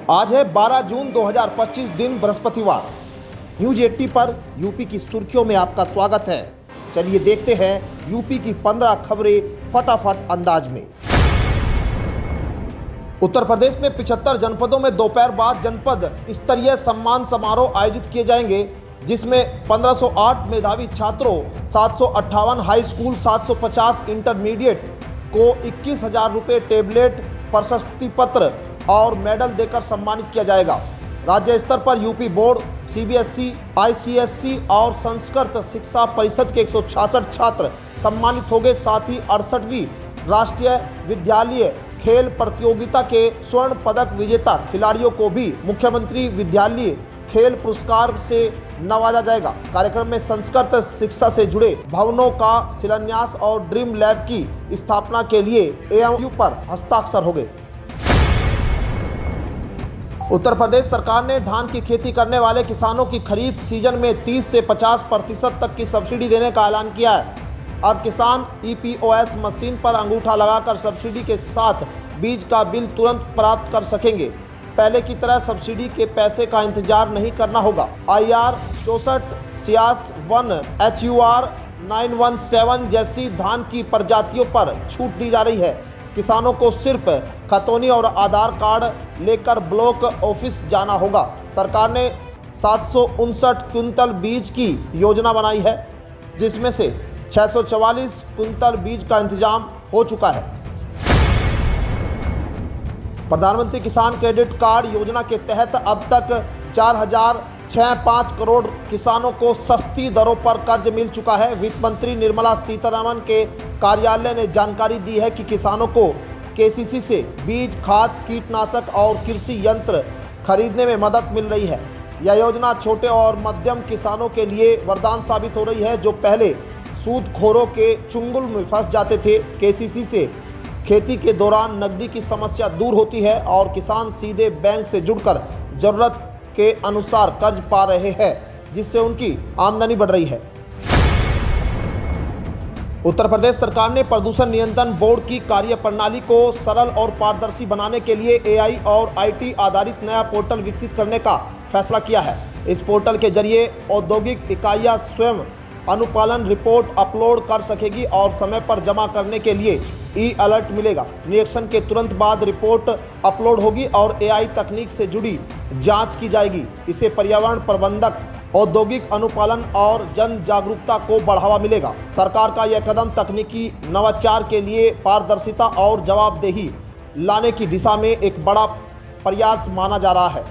आज है 12 जून 2025 दिन बृहस्पतिवार। न्यूज 80 पर यूपी की सुर्खियों में आपका स्वागत है। चलिए देखते हैं यूपी की 15 खबरें फटाफट अंदाज में। उत्तर प्रदेश में 75 जनपदों में दोपहर बाद जनपद स्तरीय सम्मान समारोह आयोजित किए जाएंगे, जिसमें 1508 मेधावी छात्रों, 758 हाई स्कूल, 750 इंटरमीडिएट को 21,000 रुपये, टेबलेट, प्रशस्ति पत्र और मेडल देकर सम्मानित किया जाएगा। राज्य स्तर पर यूपी बोर्ड, सीबीएसई, आईसीएसई और संस्कृत शिक्षा परिषद के 166 छात्र सम्मानित होंगे। साथ ही 68वीं राष्ट्रीय विद्यालय खेल प्रतियोगिता के स्वर्ण पदक विजेता खिलाड़ियों को भी मुख्यमंत्री विद्यालय खेल पुरस्कार से नवाजा जाएगा। कार्यक्रम में संस्कृत शिक्षा से जुड़े भवनों का शिलान्यास और ड्रीम लैब की स्थापना के लिए एमओयू पर हस्ताक्षर होंगे। उत्तर प्रदेश सरकार ने धान की खेती करने वाले किसानों की खरीफ सीजन में 30 से 50% तक की सब्सिडी देने का ऐलान किया है। अब किसान ईपीओएस मशीन पर अंगूठा लगाकर सब्सिडी के साथ बीज का बिल तुरंत प्राप्त कर सकेंगे। पहले की तरह सब्सिडी के पैसे का इंतजार नहीं करना होगा। IR 64, सियास 1, HUR 917 जैसी धान की प्रजातियों पर छूट दी जा रही है। किसानों को सिर्फ खतौनी और आधार कार्ड लेकर ब्लॉक ऑफिस जाना होगा। सरकार ने 759 क्विंटल बीज की योजना बनाई है, जिसमें से 644 क्विंटल बीज का इंतजाम हो चुका है। प्रधानमंत्री किसान क्रेडिट कार्ड योजना के तहत अब तक 4,065 करोड़ किसानों को सस्ती दरों पर कर्ज मिल चुका है। वित्त मंत्री निर्मला सीतारमण के कार्यालय ने जानकारी दी है कि किसानों को केसीसी से बीज, खाद, कीटनाशक और कृषि यंत्र खरीदने में मदद मिल रही है। यह योजना छोटे और मध्यम किसानों के लिए वरदान साबित हो रही है, जो पहले सूदखोरों के चुंगल में फंस जाते थे। केसीसी से खेती के दौरान नकदी की समस्या दूर होती है और किसान सीधे बैंक से जुड़कर जरूरत के अनुसार कर्ज पा रहे हैं, जिससे उनकी आमदनी बढ़ रही है। उत्तर प्रदेश सरकार ने प्रदूषण नियंत्रण बोर्ड की कार्यप्रणाली को सरल और पारदर्शी बनाने के लिए AI और IT आधारित नया पोर्टल विकसित करने का फैसला किया है। इस पोर्टल के जरिए औद्योगिक इकाइयां स्वयं अनुपालन रिपोर्ट अपलोड कर सकेगी और समय पर जमा करने के लिए अलर्ट मिलेगा। निरीक्षण के तुरंत बाद रिपोर्ट अपलोड होगी और AI तकनीक से जुड़ी जांच की जाएगी। इससे पर्यावरण प्रबंधक, औद्योगिक अनुपालन और जन जागरूकता को बढ़ावा मिलेगा। सरकार का यह कदम तकनीकी नवाचार के लिए पारदर्शिता और जवाबदेही लाने की दिशा में एक बड़ा प्रयास माना जा रहा है।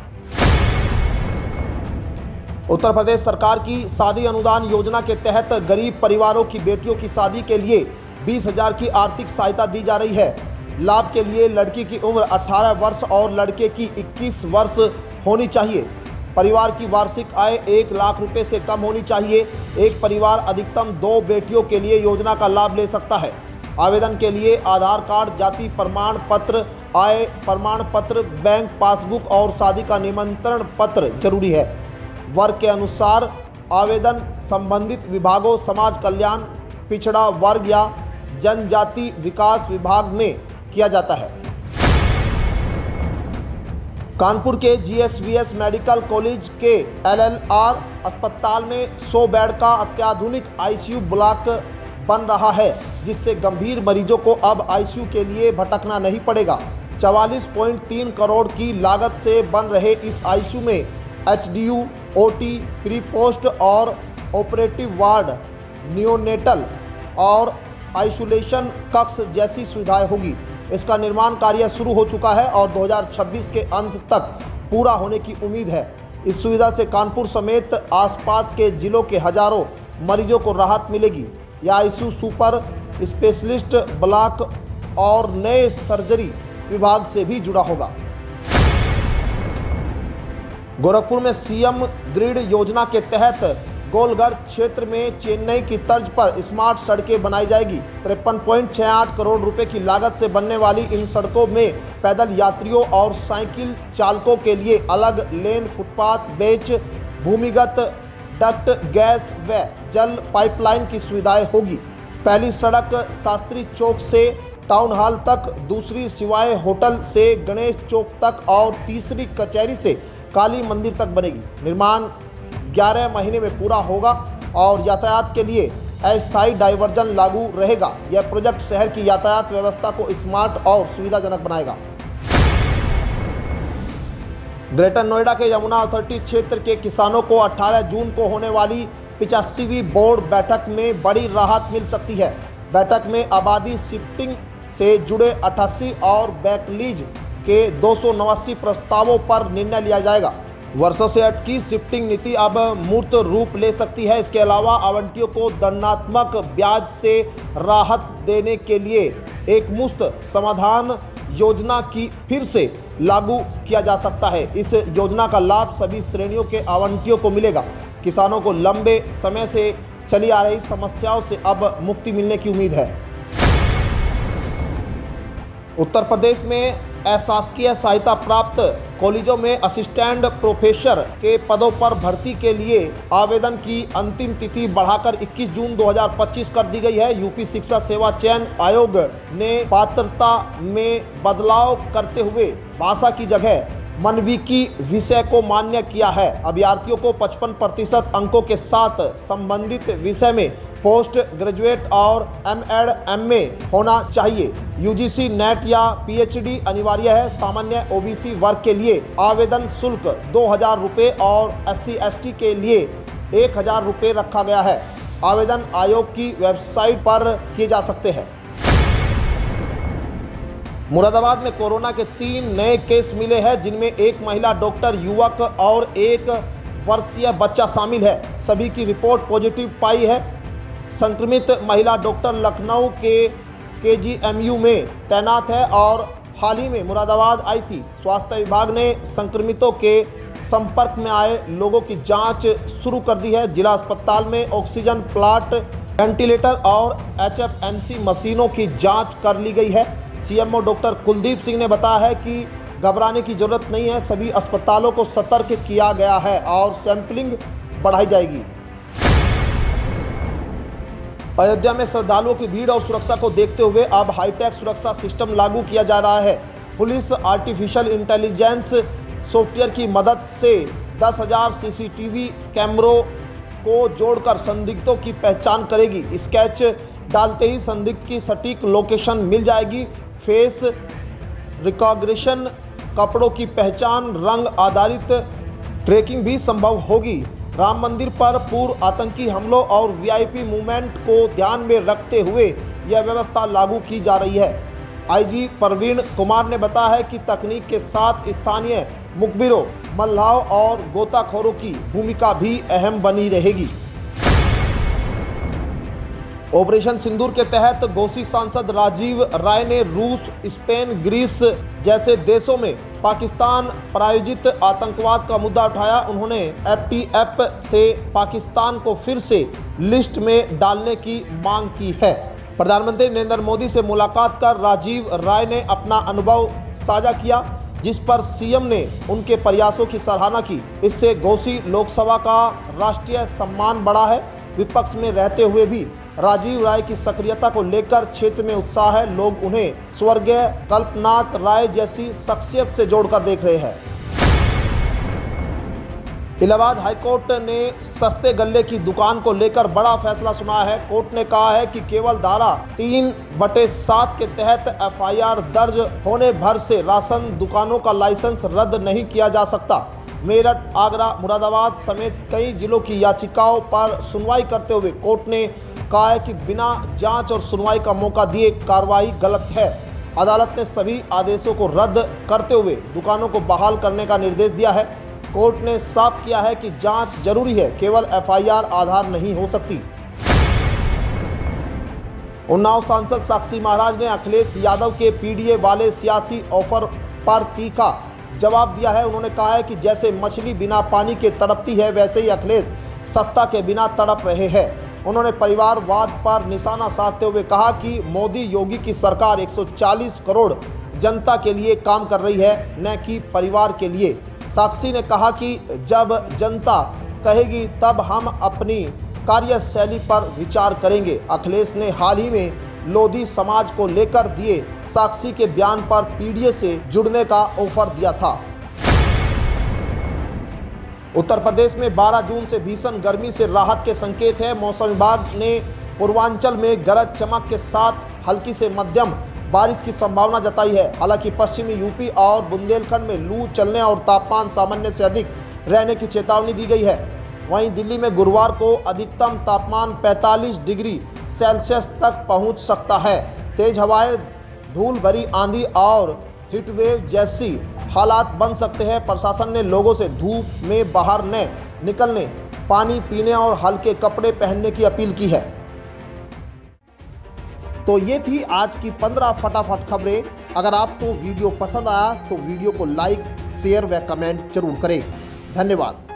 उत्तर प्रदेश सरकार की शादी अनुदान योजना के तहत गरीब परिवारों की बेटियों की शादी के लिए 20,000 की आर्थिक सहायता दी जा रही है। लाभ के लिए लड़की की उम्र 18 वर्ष और लड़के की 21 वर्ष होनी चाहिए। परिवार की वार्षिक आय 1 लाख रुपए से कम होनी चाहिए। एक परिवार अधिकतम 2 बेटियों के लिए योजना का लाभ ले सकता है। आवेदन के लिए आधार कार्ड, जाति प्रमाण पत्र, आय प्रमाण पत्र, बैंक पासबुक और शादी का निमंत्रण पत्र जरूरी है। वर्ग के अनुसार आवेदन संबंधित विभागों, समाज कल्याण, पिछड़ा वर्ग या जनजाति विकास विभाग में किया जाता है। कानपुर के GSVS मेडिकल कॉलेज के LLR अस्पताल में 100 बेड का अत्याधुनिक ICU ब्लॉक बन रहा है, जिससे गंभीर मरीजों को अब ICU के लिए भटकना नहीं पड़ेगा। 44.3 करोड़ की लागत से बन रहे इस ICU में HDU, OT, प्री पोस्ट और ऑपरेटिव वार्ड, नियोनेटल और आइसोलेशन कक्ष जैसी सुविधाएं होगी। इसका निर्माण कार्य शुरू हो चुका है और 2026 के अंत तक पूरा होने की उम्मीद है। इस सुविधा से कानपुर समेत आसपास के जिलों के हजारों मरीजों को राहत मिलेगी। यह ICU सुपर स्पेशलिस्ट ब्लॉक और नए सर्जरी विभाग से भी जुड़ा होगा। गोरखपुर में CM ग्रिड योजना के तहत गोलघर क्षेत्र में चेन्नई की तर्ज पर स्मार्ट सड़कें बनाई जाएगी। 53.68 करोड़ रुपए की लागत से बनने वाली इन सड़कों में पैदल यात्रियों और साइकिल चालकों के लिए अलग लेन, फुटपाथ, बेंच, भूमिगत डक्ट, गैस व जल पाइपलाइन की सुविधाएं होगी। पहली सड़क शास्त्री चौक से टाउन हॉल तक, दूसरी सिवाय होटल से गणेश चौक तक और तीसरी कचहरी से काली मंदिर तक बनेगी। निर्माण 11 महीने में पूरा होगा और यातायात के लिए अस्थायी डाइवर्जन लागू रहेगा। यह प्रोजेक्ट शहर की यातायात व्यवस्था को स्मार्ट और सुविधाजनक बनाएगा। ग्रेटर नोएडा के यमुना अथॉरिटी क्षेत्र के किसानों को 18 जून को होने वाली 85वीं बोर्ड बैठक में बड़ी राहत मिल सकती है। बैठक में आबादी शिफ्टिंग से जुड़े 88 और बैकलीज के 289 प्रस्तावों पर निर्णय लिया जाएगा। वर्षों से अटकी शिफ्टिंग नीति अब मूर्त रूप ले सकती है। इसके अलावा आवंटियों को दंडात्मक ब्याज से राहत देने के लिए एक मुश्त समाधान योजना की फिर से लागू किया जा सकता है। इस योजना का लाभ सभी श्रेणियों के आवंटियों को मिलेगा। किसानों को लंबे समय से चली आ रही समस्याओं से अब मुक्ति मिलने की उम्मीद है। उत्तर प्रदेश में अशासकीय सहायता प्राप्त कॉलेजों में असिस्टेंट प्रोफेसर के पदों पर भर्ती के लिए आवेदन की अंतिम तिथि बढ़ाकर 21 जून 2025 कर दी गई है। यूपी शिक्षा सेवा चयन आयोग ने पात्रता में बदलाव करते हुए भाषा की जगह मानविकी विषय को मान्य किया है। अभ्यर्थियों को 55% अंकों के साथ संबंधित विषय में पोस्ट ग्रेजुएट और एमएड एमए होना चाहिए। यूजीसी नेट या पीएचडी अनिवार्य है। सामान्य ओबीसी वर्ग के लिए आवेदन शुल्क 2000 रुपये और एससी एसटी के लिए 1000 रुपये रखा गया है। आवेदन आयोग की वेबसाइट पर किए जा सकते हैं। मुरादाबाद में कोरोना के 3 नए केस मिले हैं, जिनमें एक महिला डॉक्टर, युवक और 1 वर्षीय बच्चा शामिल है। सभी की रिपोर्ट पॉजिटिव पाई है। संक्रमित महिला डॉक्टर लखनऊ के केजीएमयू में तैनात है और हाल ही में मुरादाबाद आई थी। स्वास्थ्य विभाग ने संक्रमितों के संपर्क में आए लोगों की जांच शुरू कर दी है। जिला अस्पताल में ऑक्सीजन प्लांट, वेंटिलेटर और HFNC मशीनों की जांच कर ली गई है। सीएमओ डॉक्टर कुलदीप सिंह ने बताया है कि घबराने की जरूरत नहीं है। सभी अस्पतालों को सतर्क किया गया है और सैंपलिंग बढ़ाई जाएगी। अयोध्या में श्रद्धालुओं की भीड़ और सुरक्षा को देखते हुए अब हाईटेक सुरक्षा सिस्टम लागू किया जा रहा है। पुलिस आर्टिफिशियल इंटेलिजेंस सॉफ्टवेयर की मदद से 10,000 सीसीटीवी कैमरों को जोड़कर संदिग्धों की पहचान करेगी। स्केच डालते ही संदिग्ध की सटीक लोकेशन मिल जाएगी। फेस रिकॉग्निशन, कपड़ों की पहचान, रंग आधारित ट्रैकिंग भी संभव होगी। राम मंदिर पर पूर्व आतंकी हमलों और वीआईपी मूवमेंट को ध्यान में रखते हुए यह व्यवस्था लागू की जा रही है। आईजी प्रवीण कुमार ने बताया है कि तकनीक के साथ स्थानीय मुखबिरों, मल्लाहों और गोताखोरों की भूमिका भी अहम बनी रहेगी। ऑपरेशन सिंदूर के तहत घोसी सांसद राजीव राय ने रूस, स्पेन, ग्रीस जैसे देशों में पाकिस्तान प्रायोजित आतंकवाद का मुद्दा उठाया। उन्होंने FTF से पाकिस्तान को फिर से लिस्ट में डालने की मांग की है। प्रधानमंत्री नरेंद्र मोदी से मुलाकात कर राजीव राय ने अपना अनुभव साझा किया, जिस पर सीएम ने उनके प्रयासों की सराहना की। इससे घोसी लोकसभा का राष्ट्रीय सम्मान बढ़ा है। विपक्ष में रहते हुए भी राजीव राय की सक्रियता को लेकर क्षेत्र में उत्साह है। लोग उन्हें स्वर्गीय कल्पनाथ राय जैसी शख्सियत से जोड़कर देख रहे हैं। इलाहाबाद हाईकोर्ट ने सस्ते गल्ले की दुकान को लेकर बड़ा फैसला सुनाया है। कोर्ट ने कहा है कि केवल धारा 3/7 के तहत FIR दर्ज होने भर से राशन दुकानों का लाइसेंस रद्द नहीं किया जा सकता। मेरठ, आगरा, मुरादाबाद समेत कई जिलों की याचिकाओं पर सुनवाई करते हुए कोर्ट ने कहा है कि बिना जांच और सुनवाई का मौका दिए कार्रवाई गलत है। अदालत ने सभी आदेशों को रद्द करते हुए दुकानों को बहाल करने का निर्देश दिया है। कोर्ट ने साफ किया है कि जांच जरूरी है, केवल FIR आधार नहीं हो सकती। उन्नाव सांसद साक्षी महाराज ने अखिलेश यादव के PDA वाले सियासी ऑफर पर तीखा जवाब दिया है। उन्होंने कहा है कि जैसे मछली बिना पानी के तड़पती है, वैसे ही अखिलेश सत्ता के बिना तड़प रहे हैं। उन्होंने परिवारवाद पर निशाना साधते हुए कहा कि मोदी योगी की सरकार 140 करोड़ जनता के लिए काम कर रही है, न कि परिवार के लिए। साक्षी ने कहा कि जब जनता कहेगी तब हम अपनी कार्यशैली पर विचार करेंगे। अखिलेश ने हाल ही में लोधी समाज को लेकर दिए साक्षी के बयान पर पीडीए से जुड़ने का ऑफर दिया था। उत्तर प्रदेश में 12 जून से भीषण गर्मी से राहत के संकेत है। मौसम विभाग ने पूर्वांचल में गरज चमक के साथ हल्की से मध्यम बारिश की संभावना जताई है। हालांकि पश्चिमी यूपी और बुंदेलखंड में लू चलने और तापमान सामान्य से अधिक रहने की चेतावनी दी गई है। वहीं दिल्ली में गुरुवार को अधिकतम तापमान 45 डिग्री सेल्सियस तक पहुंच सकता है। तेज हवाएं, धूल भरी आंधी और हीटवेव जैसी हालात बन सकते हैं। प्रशासन ने लोगों से धूप में बाहर न निकलने, पानी पीने और हल्के कपड़े पहनने की अपील की है। तो ये थी आज की 15 फटाफट खबरें। अगर आपको वीडियो पसंद आया तो वीडियो को लाइक, शेयर व कमेंट जरूर करें। धन्यवाद।